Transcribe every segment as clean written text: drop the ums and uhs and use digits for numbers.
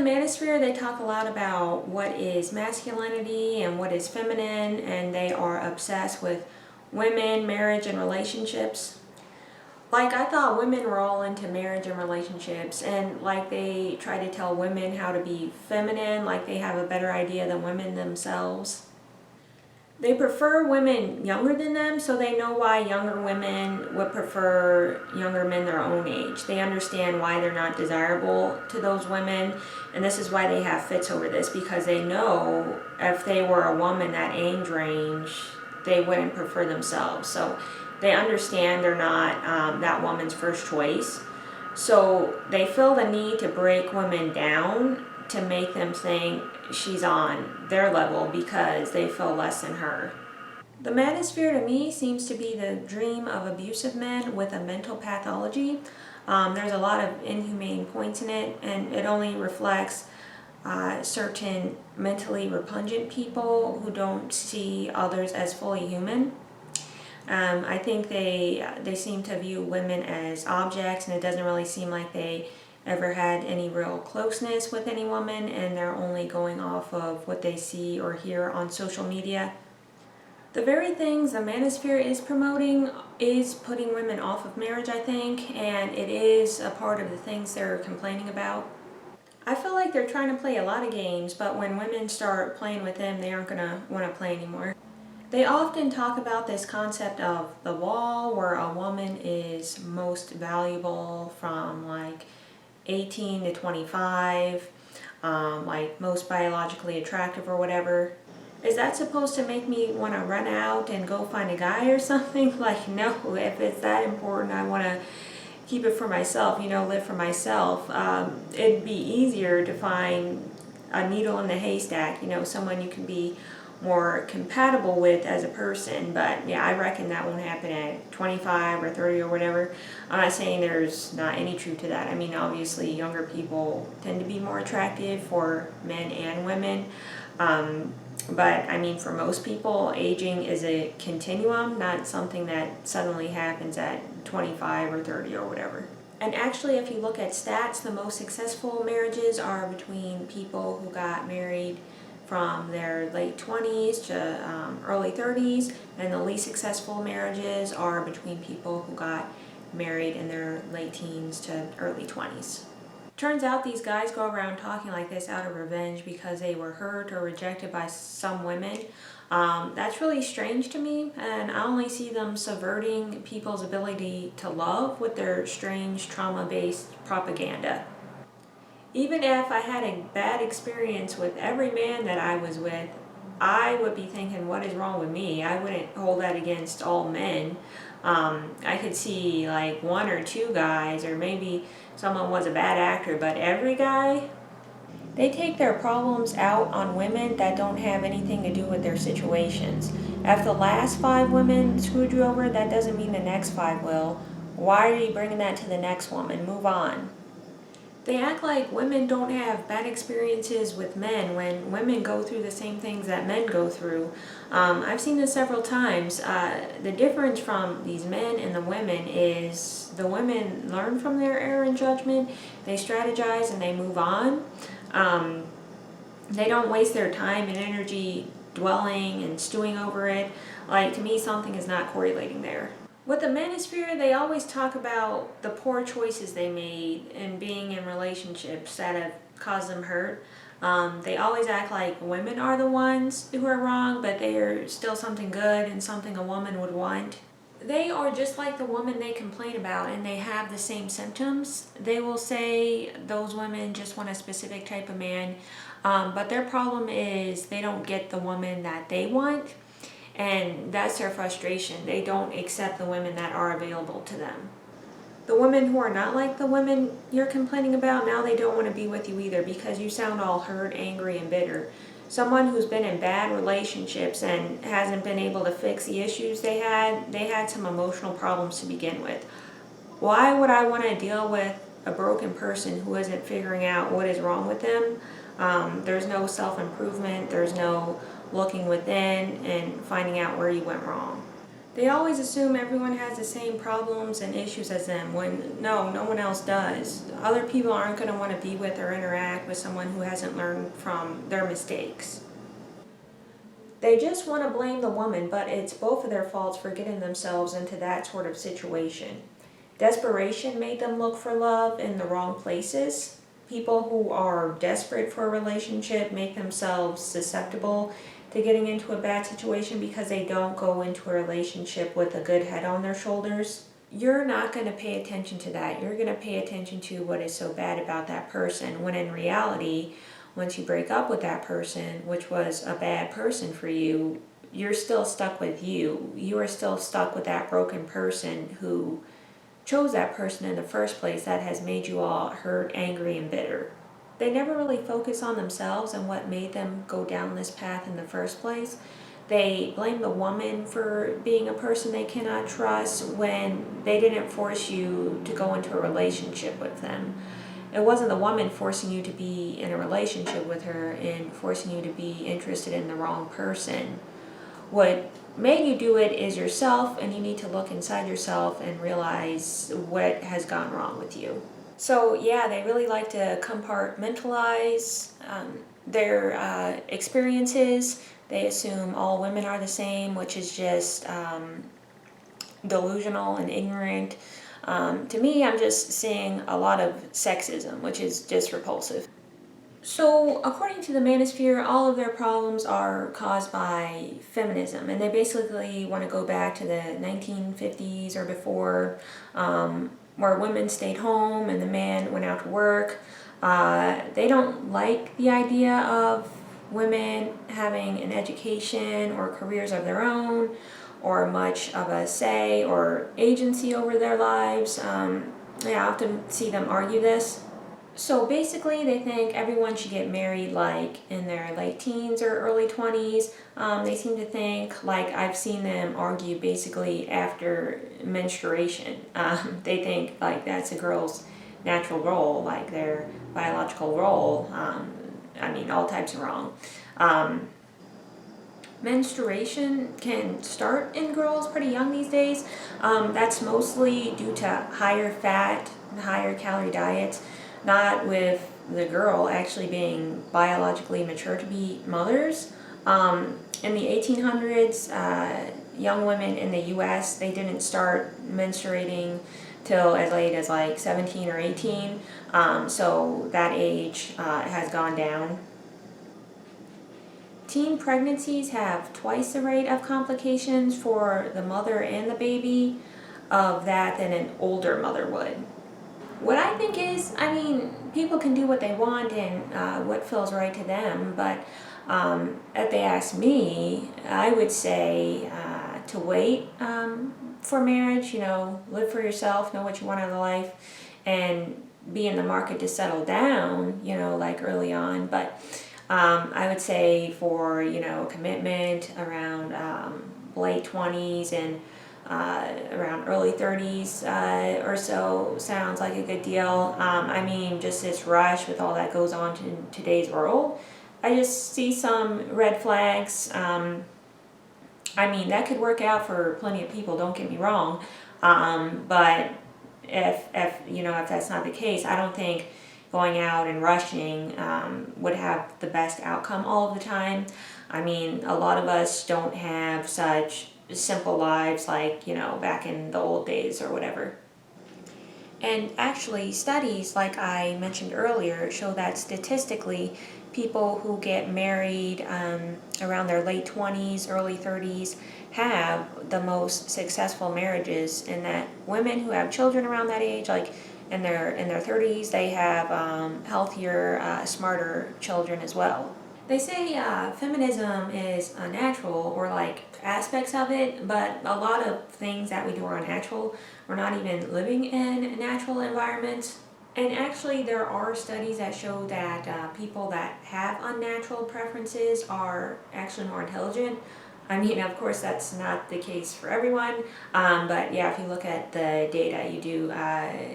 Manosphere, they talk a lot about what is masculinity and what is feminine, and they are obsessed with women, marriage, and relationships. Like, I thought women were all into marriage and relationships, and like they try to tell women how to be feminine, like they have a better idea than women themselves. They prefer women younger than them, so they know why younger women would prefer younger men their own age. They understand why they're not desirable to those women, and this is why they have fits over this, because they know if they were a woman that age range, they wouldn't prefer themselves. So they understand they're not that woman's first choice. So they feel the need to break women down to make them think she's on their level because they feel less than her. The Manosphere to me seems to be the dream of abusive men with a mental pathology. There's a lot of inhumane points in it, and it only reflects certain mentally repugnant people who don't see others as fully human. I think they seem to view women as objects, and it doesn't really seem like they ever had any real closeness with any woman, and they're only going off of what they see or hear on social media. The very things the Manosphere is promoting is putting women off of marriage, I think, and it is a part of the things they're complaining about. I feel like they're trying to play a lot of games, but when women start playing with them, they aren't going to want to play anymore. They often talk about this concept of the wall, where a woman is most valuable from like 18 to 25, like most biologically attractive or whatever. Is that supposed to make me want to run out and go find a guy or something? Like, no, if it's that important, I want to keep it for myself, live for myself. It'd be easier to find a needle in the haystack, someone you can be more compatible with as a person. But yeah, I reckon that won't happen at 25 or 30 or whatever. I'm not saying there's not any truth to that. I mean, obviously younger people tend to be more attractive for men and women. But I mean, for most people, aging is a continuum, not something that suddenly happens at 25 or 30 or whatever. And actually, if you look at stats, the most successful marriages are between people who got married from their late 20s to early 30s, and the least successful marriages are between people who got married in their late teens to early 20s. Turns out these guys go around talking like this out of revenge because they were hurt or rejected by some women. That's really strange to me, and I only see them subverting people's ability to love with their strange trauma-based propaganda. Even if I had a bad experience with every man that I was with, I would be thinking, what is wrong with me? I wouldn't hold that against all men. I could see like one or two guys, or maybe someone was a bad actor, but every guy, they take their problems out on women that don't have anything to do with their situations. If the last 5 women screwed you over, that doesn't mean the next 5 will. Why are you bringing that to the next woman? Move on. They act like women don't have bad experiences with men when women go through the same things that men go through. I've seen this several times. The difference from these men and the women is the women learn from their error and judgment, they strategize, and they move on. They don't waste their time and energy dwelling and stewing over it. Like, to me, something is not correlating there. With the Manosphere, they always talk about the poor choices they made in being in relationships that have caused them hurt. They always act like women are the ones who are wrong, but they are still something good and something a woman would want. They are just like the woman they complain about, and they have the same symptoms. They will say those women just want a specific type of man, but their problem is they don't get the woman that they want. And that's their frustration. They don't accept the women that are available to them. The women who are not like the women you're complaining about, now they don't want to be with you either because you sound all hurt, angry, and bitter. Someone who's been in bad relationships and hasn't been able to fix the issues they had some emotional problems to begin with. Why would I want to deal with a broken person who isn't figuring out what is wrong with them? There's no self-improvement, there's no looking within and finding out where you went wrong. They always assume everyone has the same problems and issues as them when no one else does. Other people aren't going to want to be with or interact with someone who hasn't learned from their mistakes. They just want to blame the woman, but it's both of their faults for getting themselves into that sort of situation. Desperation made them look for love in the wrong places. People who are desperate for a relationship make themselves susceptible to getting into a bad situation because they don't go into a relationship with a good head on their shoulders. You're not going to pay attention to that. You're going to pay attention to what is so bad about that person, when in reality, once you break up with that person, which was a bad person for you, you're still stuck with you. You are still stuck with that broken person who chose that person in the first place, that has made you all hurt, angry, and bitter. They never really focus on themselves and what made them go down this path in the first place. They blame the woman for being a person they cannot trust when they didn't force you to go into a relationship with them. It wasn't the woman forcing you to be in a relationship with her and forcing you to be interested in the wrong person. What made you do it is yourself, and you need to look inside yourself and realize what has gone wrong with you. So yeah, they really like to compartmentalize their experiences. They assume all women are the same, which is just delusional and ignorant. To me, I'm just seeing a lot of sexism, which is just repulsive. So, according to the Manosphere, all of their problems are caused by feminism, and they basically want to go back to the 1950s or before, where women stayed home and the man went out to work. They don't like the idea of women having an education or careers of their own, or much of a say or agency over their lives. I often see them argue this. So basically, they think everyone should get married like in their late teens or early 20s. They seem to think, like I've seen them argue basically after menstruation. They think like that's a girl's natural role, like their biological role. All types of wrong. Menstruation can start in girls pretty young these days. That's mostly due to higher fat, higher calorie diets. Not with the girl actually being biologically mature to be mothers. In the 1800s, young women in the US, they didn't start menstruating till as late as like 17 or 18. So that age has gone down. Teen pregnancies have twice the rate of complications for the mother and the baby of that than an older mother would. What I think is, people can do what they want and what feels right to them, but if they ask me, I would say to wait for marriage, live for yourself, know what you want out of life, and be in the market to settle down, like early on. But I would say for, commitment around late 20s and around early 30s or so sounds like a good deal. Just this rush with all that goes on in today's world, I just see some red flags. That could work out for plenty of people, don't get me wrong. But if that's not the case, I don't think going out and rushing would have the best outcome all of the time. A lot of us don't have such simple lives like, back in the old days or whatever. And actually, studies, like I mentioned earlier, show that statistically, people who get married around their late 20s, early 30s have the most successful marriages, and that women who have children around that age, like in their 30s, they have healthier, smarter children as well. They say feminism is unnatural, or like aspects of it, but a lot of things that we do are unnatural. We're not even living in natural environments. And actually, there are studies that show that people that have unnatural preferences are actually more intelligent. Of course, that's not the case for everyone, but yeah, if you look at the data, you do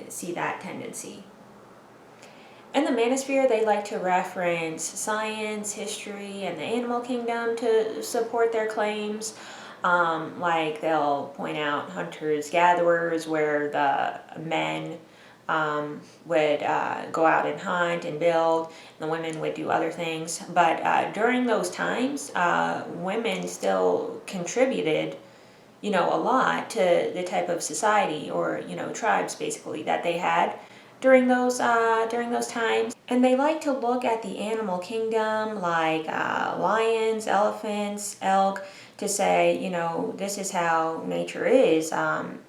see that tendency. In the Manosphere, they like to reference science, history, and the animal kingdom to support their claims. Like they'll point out hunters gatherers where the men would go out and hunt and build, and the women would do other things. But during those times, women still contributed, a lot to the type of society or, tribes basically that they had during those times. And they like to look at the animal kingdom like lions, elephants, elk, to say, this is how nature is.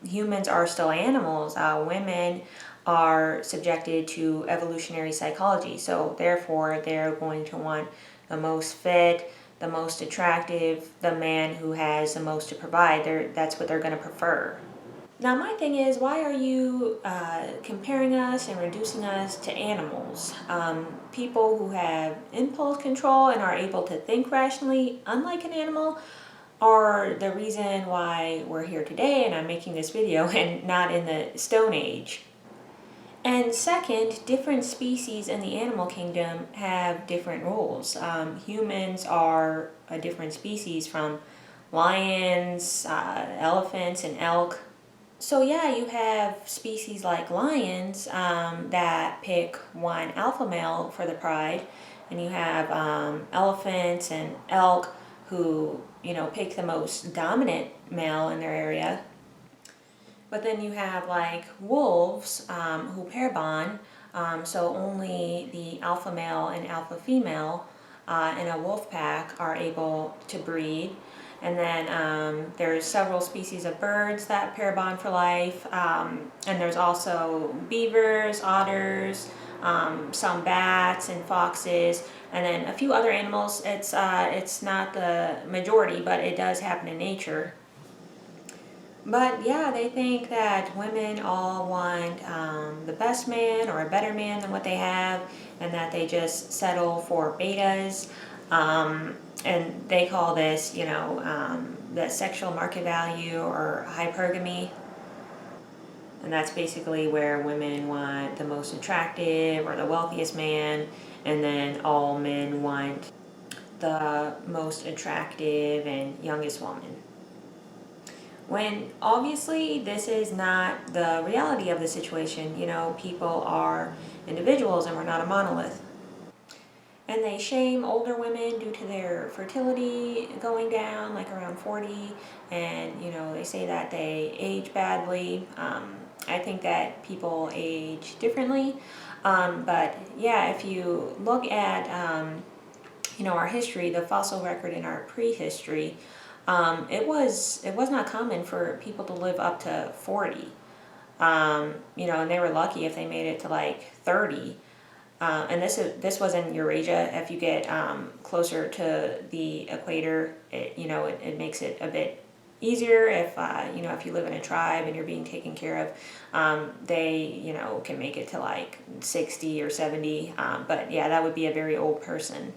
Humans are still animals. Women are subjected to evolutionary psychology, so therefore they're going to want the most fit, the most attractive, the man who has the most to provide. That's what they're going to prefer. Now, my thing is, why are you comparing us and reducing us to animals? People who have impulse control and are able to think rationally, unlike an animal, are the reason why we're here today and I'm making this video and not in the Stone Age. And second, different species in the animal kingdom have different rules. Humans are a different species from lions, elephants, and elk. So yeah, you have species like lions that pick one alpha male for the pride, and you have elephants and elk who, pick the most dominant male in their area. But then you have like wolves who pair bond, so only the alpha male and alpha female in a wolf pack are able to breed. And then there's several species of birds that pair bond for life, and there's also beavers, otters, some bats and foxes, and then a few other animals. It's not the majority, but it does happen in nature. But yeah, they think that women all want the best man or a better man than what they have, and that they just settle for betas. And they call this, the sexual market value or hypergamy. And that's basically where women want the most attractive or the wealthiest man, and then all men want the most attractive and youngest woman. When obviously this is not the reality of the situation. People are individuals and we're not a monolith. And they shame older women due to their fertility going down, like around 40, and they say that they age badly. I think that people age differently, but yeah, if you look at our history, the fossil record in our prehistory, it was not common for people to live up to 40. And they were lucky if they made it to like 30. And this was in Eurasia. If you get closer to the equator, it makes it a bit easier. If you live in a tribe and you're being taken care of, they can make it to like 60 or 70. But yeah, that would be a very old person.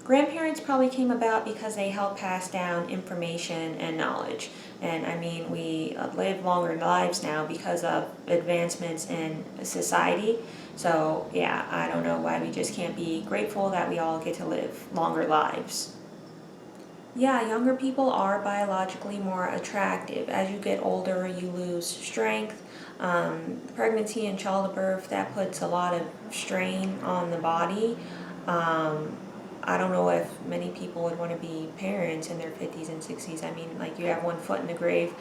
Grandparents probably came about because they helped pass down information and knowledge. And I mean, we live longer lives now because of advancements in society. So yeah, I don't know why we just can't be grateful that we all get to live longer lives. Yeah, younger people are biologically more attractive. As you get older, you lose strength. Pregnancy and childbirth, that puts a lot of strain on the body. I don't know if many people would want to be parents in their 50s and 60s. I mean, like, you have one foot in the grave.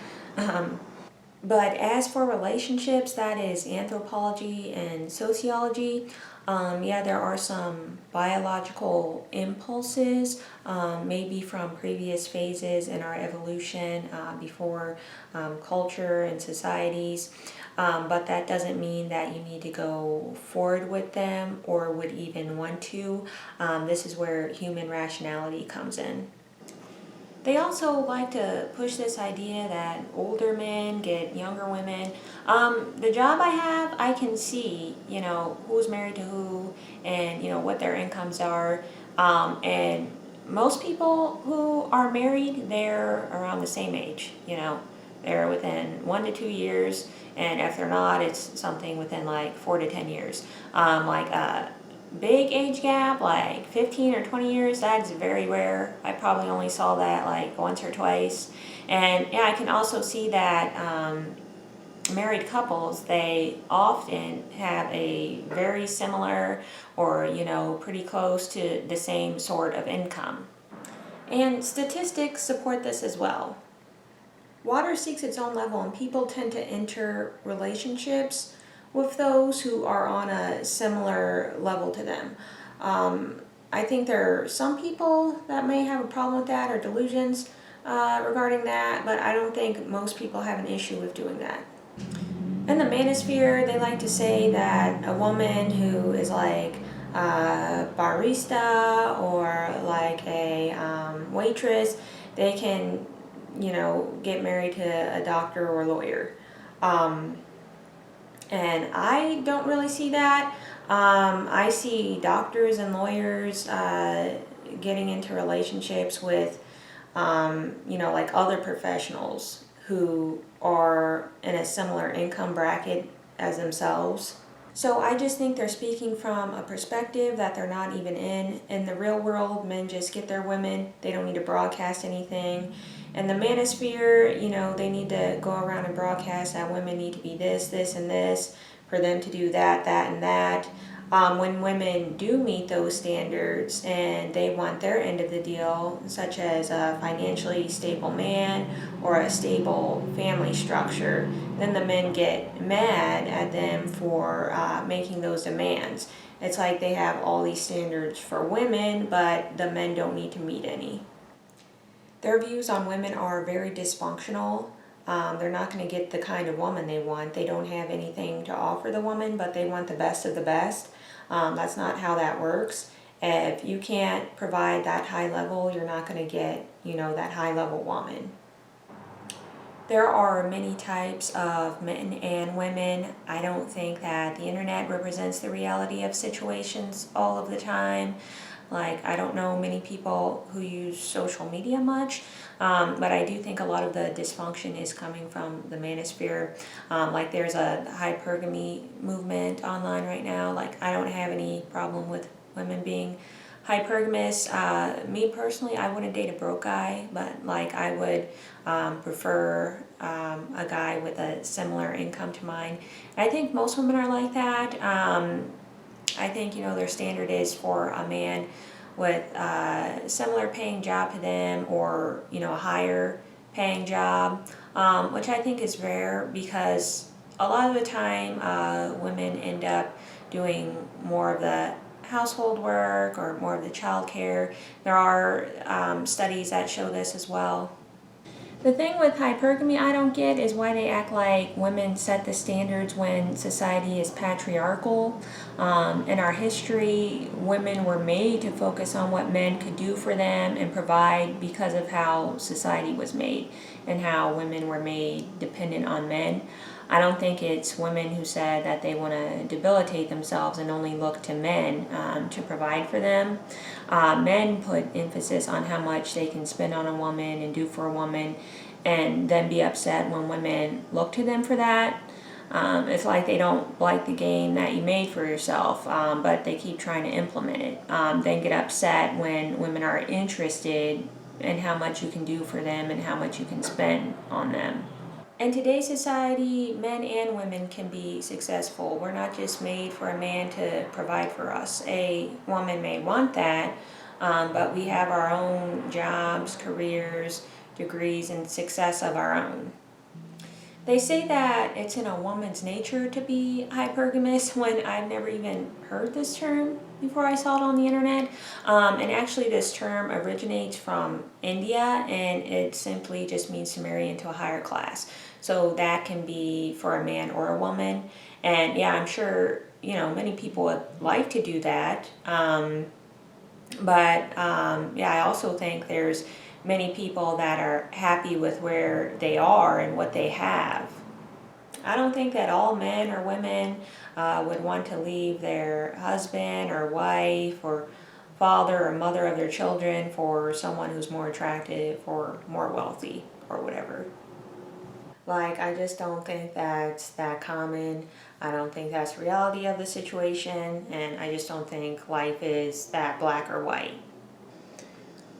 But as for relationships, that is anthropology and sociology. Yeah, there are some biological impulses, maybe from previous phases in our evolution before culture and societies. But that doesn't mean that you need to go forward with them or would even want to. This is where human rationality comes in. They also like to push this idea that older men get younger women. The job I have, I can see, who's married to who and, what their incomes are. And most people who are married, they're around the same age, They're within 1 to 2 years, and if they're not, it's something within like 4 to 10 years. big age gap, like 15 or 20 years, that's very rare. I probably only saw that like once or twice. And yeah, I can also see that married couples, they often have a very similar or, pretty close to the same sort of income. And statistics support this as well. Water seeks its own level, and people tend to enter relationships with those who are on a similar level to them. I think there are some people that may have a problem with that or delusions regarding that, but I don't think most people have an issue with doing that. In the Manosphere, they like to say that a woman who is like a barista or like a waitress, they can, get married to a doctor or lawyer. And I don't really see that. I see doctors and lawyers getting into relationships with, like other professionals who are in a similar income bracket as themselves. So I just think they're speaking from a perspective that they're not even in. In the real world, men just get their women. They don't need to broadcast anything. In the manosphere, they need to go around and broadcast that women need to be this, this, and this for them to do that, that, and that. When women do meet those standards and they want their end of the deal, such as a financially stable man or a stable family structure, then the men get mad at them for making those demands. It's like they have all these standards for women, but the men don't need to meet any. Their views on women are very dysfunctional. They're not going to get the kind of woman they want. They don't have anything to offer the woman, but they want the best of the best. That's not how that works. If you can't provide that high level, you're not going to get, that high level woman. There are many types of men and women. I don't think that the internet represents the reality of situations all of the time. Like, I don't know many people who use social media much, but I do think a lot of the dysfunction is coming from the manosphere. Like, there's a hypergamy movement online right now. Like, I don't have any problem with women being hypergamous. Me personally, I wouldn't date a broke guy, but like I would prefer a guy with a similar income to mine. I think most women are like that. I think, their standard is for a man with a similar paying job to them or, a higher paying job, which I think is rare because a lot of the time women end up doing more of the household work or more of the child care. There are studies that show this as well. The thing with hypergamy I don't get is why they act like women set the standards when society is patriarchal. In our history, women were made to focus on what men could do for them and provide because of how society was made and how women were made dependent on men. I don't think it's women who said that they want to debilitate themselves and only look to men to provide for them. Men put emphasis on how much they can spend on a woman and do for a woman and then be upset when women look to them for that. It's like they don't like the game that you made for yourself, but they keep trying to implement it. Then get upset when women are interested in how much you can do for them and how much you can spend on them. In today's society, men and women can be successful. We're not just made for a man to provide for us. A woman may want that, but we have our own jobs, careers, degrees, and success of our own. They say that it's in a woman's nature to be hypergamous when I've never even heard this term before I saw it on the internet. And actually this term originates from India and it simply just means to marry into a higher class. So that can be for a man or a woman. And yeah, I'm sure, many people would like to do that. But I also think there's many people that are happy with where they are and what they have. I don't think that all men or women would want to leave their husband or wife or father or mother of their children for someone who's more attractive or more wealthy or whatever. Like, I just don't think that's that common. I don't think that's the reality of the situation, and I just don't think life is that black or white.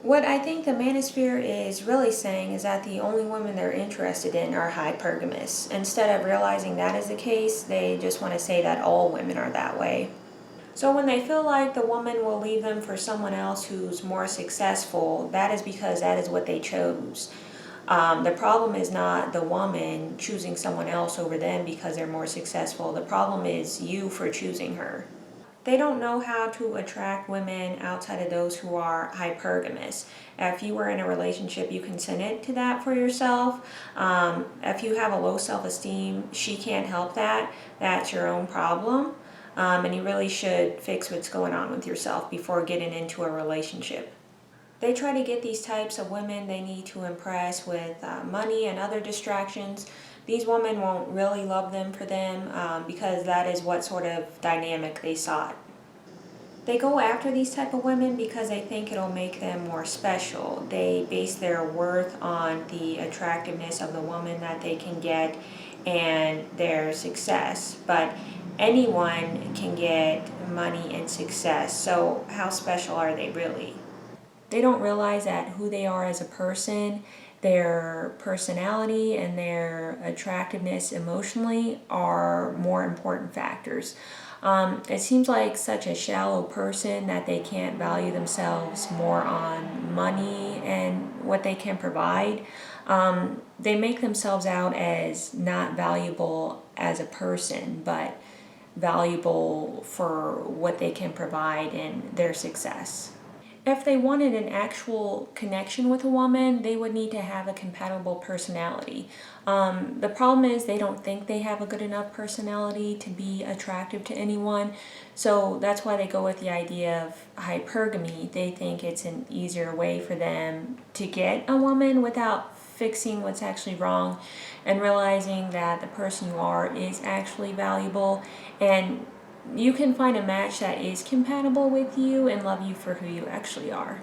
What I think the Manosphere is really saying is that the only women they're interested in are hypergamous. Instead of realizing that is the case, they just want to say that all women are that way. So when they feel like the woman will leave them for someone else who's more successful, that is because that is what they chose. The problem is not the woman choosing someone else over them because they're more successful. The problem is you for choosing her. They don't know how to attract women outside of those who are hypergamous. If you were in a relationship, you can send it to that for yourself. If you have a low self-esteem, she can't help that. That's your own problem. And you really should fix what's going on with yourself before getting into a relationship. They try to get these types of women they need to impress with money and other distractions. These women won't really love them for them because that is what sort of dynamic they sought. They go after these type of women because they think it'll make them more special. They base their worth on the attractiveness of the woman that they can get and their success. But anyone can get money and success, so how special are they really? They don't realize that who they are as a person, their personality, and their attractiveness emotionally are more important factors. It seems like such a shallow person that they can't value themselves more on money and what they can provide. They make themselves out as not valuable as a person, but valuable for what they can provide and their success. If they wanted an actual connection with a woman, they would need to have a compatible personality. The problem is they don't think they have a good enough personality to be attractive to anyone, so that's why they go with the idea of hypergamy. They think it's an easier way for them to get a woman without fixing what's actually wrong and realizing that the person you are is actually valuable, and you can find a match that is compatible with you and love you for who you actually are.